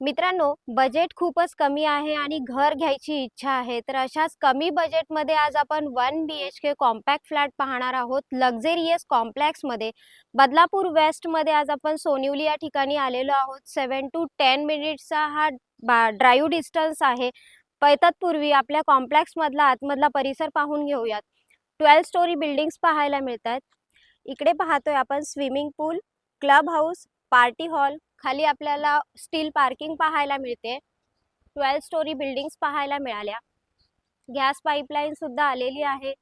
मित्रांनो, बजेट खूपच कमी आहे आणि घर घ्यायची इच्छा आहे. तर अशाच कमी बजेटमध्ये आज आपण 1 BHK कॉम्पॅक्ट फ्लॅट पाहणार आहोत. लक्झरियस कॉम्प्लेक्समध्ये बदलापूर वेस्टमध्ये आज आपण सोनिवली या ठिकाणी आलेलो आहोत. 7 to 10 मिनिट्सचा हा ड्राईव्ह डिस्टन्स आहे. तत्पूर्वी आपल्या कॉम्प्लेक्समधला आतमधला परिसर पाहून घेऊयात. 12 स्टोरी बिल्डिंग्स पाहायला मिळतात. इकडे पाहतोय आपण स्विमिंग पूल, क्लब हाऊस, पार्टी हॉल, खाली आपल्याला स्टील पार्किंग पाहायला मिळते. 12 स्टोरी बिल्डिंग्स पाहायला मिळाल्या. गॅस पाईपलाईन सुद्धा आलेली आहे.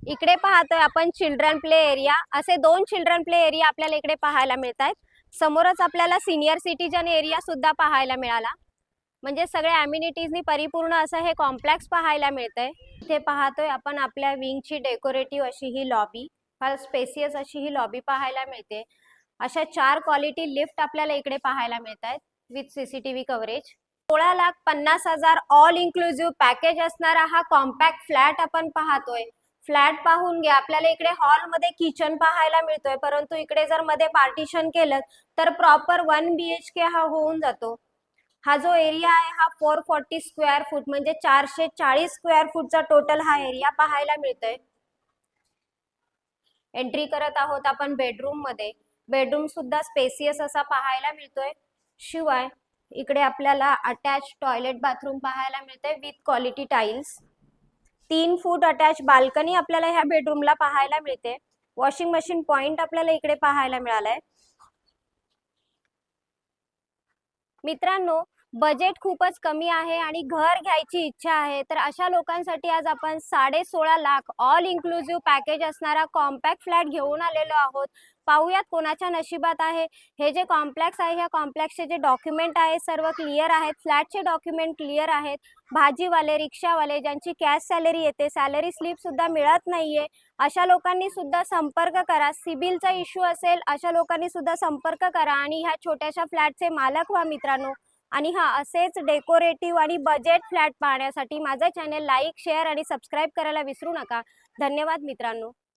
इकडे पाहतोय आपण चिल्ड्रन प्ले एरिया. असे 2 चिल्ड्रन प्ले एरिया आपल्याला इकडे पाहायला मिळतात. समोरच आपल्याला सिनियर सिटीजन एरिया सुद्धा पाहायला मिळाला. म्हणजे सगळ्या अम्युनिटीजनी परिपूर्ण असं हे कॉम्प्लेक्स पाहायला मिळतंय. इथे पाहतोय आपण आपल्या विंगची डेकोरेटिव्ह अशी ही लॉबी, फार स्पेसियस अशी ही लॉबी पाहायला मिळते. अशा 4 क्वालिटी लिफ्ट आपल्याला इकडे पाहायला मिळतात with CCTV coverage. 16,50,000 all inclusive package असणारा हा कॉम्पॅक्ट फ्लॅट आपण पाहतोय. फ्लॅट पाहून घ्या. आपल्याला इकडे हॉलमध्ये किचन पाहायला मिळतोय, परंतु इकडे जर मध्ये पार्टिशन केलं तर प्रॉपर 1 BHK हा होऊन जातो. हा जो एरिया आहे हा 440 स्क्वेअर फूट म्हणजे 440 स्क्वेअर फूटचा टोटल हा एरिया पाहायला मिळतोय. एंट्री करत आहोत आपण बेडरूम मध्ये. बेडरूम सुद्धा स्पेसियस असा पाहायला मिळतोय. शिवाय इकडे आपल्याला अटॅच टॉयलेट बाथरूम पाहायला मिळते with quality tiles. 3 foot attach balcony आपल्याला ह्या बेडरूमला पाहायला मिळते. वॉशिंग मशीन पॉइंट आपल्याला इकडे पाहायला मिळालाय. मित्रांनो, बजेट खूपच कमी आहे आणि घर घ्यायची इच्छा आहे. तर अशा लोकांसाठी आज आपण 16.5 लाख ऑल इन्क्लुझिव्ह पॅकेज असणारा कॉम्पॅक्ट फ्लॅट घेऊन आलेलो आहोत. पाहूयात कोणाच्या नशिबात आहे. हे जे कॉम्प्लेक्स आहे, ह्या कॉम्प्लेक्सचे जे डॉक्युमेंट आहेत सर्व क्लिअर आहेत. फ्लॅटचे डॉक्युमेंट क्लिअर आहेत. भाजीवाले, रिक्षावाले ज्यांची कॅश सॅलरी येते, सॅलरी स्लिप सुद्धा मिळत नाहीये, अशा लोकांनी सुद्धा संपर्क करा. सिबिलचा इश्यू असेल अशा लोकांनी सुद्धा संपर्क करा आणि ह्या छोट्याशा फ्लॅटचे मालक व्हा मित्रांनो. आणि हा असेच डेकोरेटिव्ह आणि बजेट फ्लॅट पाहण्यासाठी माझं चॅनल लाईक, शेअर आणि सबस्क्राईब करायला विसरू नका. धन्यवाद मित्रांनो.